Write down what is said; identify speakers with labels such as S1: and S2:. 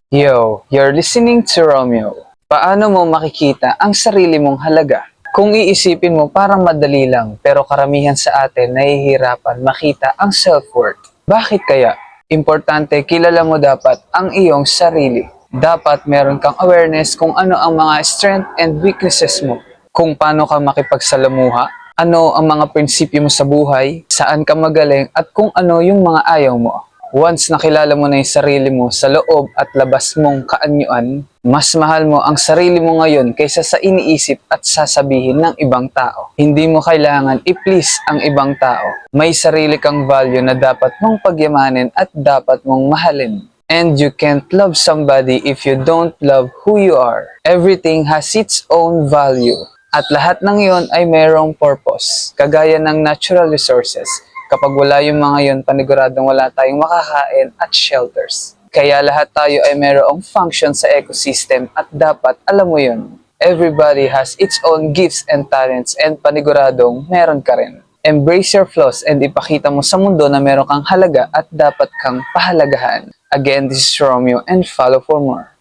S1: Yo, you're listening to Romeo. Paano mo makikita ang sarili mong halaga? Kung iisipin mo parang madali lang, pero karamihan sa atin nahihirapan makita ang self-worth. Bakit kaya? Importante, kilala mo dapat ang iyong sarili. Dapat meron kang awareness kung ano ang mga strength and weaknesses mo. Kung paano ka makipagsalamuha, ano ang mga prinsipyo mo sa buhay, saan ka magaling, at kung ano yung mga ayaw mo. Once nakilala mo na yung sarili mo sa loob at labas mong kaanyuan, mas mahal mo ang sarili mo ngayon kaysa sa iniisip at sasabihin ng ibang tao. Hindi mo kailangan i-please ang ibang tao. May sarili kang value na dapat mong pagyamanin at dapat mong mahalin. And you can't love somebody if you don't love who you are. Everything has its own value. At lahat ng iyon ay mayroong purpose, kagaya ng natural resources. Kapag wala yung mga yun, paniguradong wala tayong makakain at shelters. Kaya lahat tayo ay mayroong function sa ecosystem at dapat alam mo yun. Everybody has its own gifts and talents and paniguradong meron ka rin. Embrace your flaws and ipakita mo sa mundo na meron kang halaga at dapat kang pahalagahan. Again, this is Romeo and follow for more.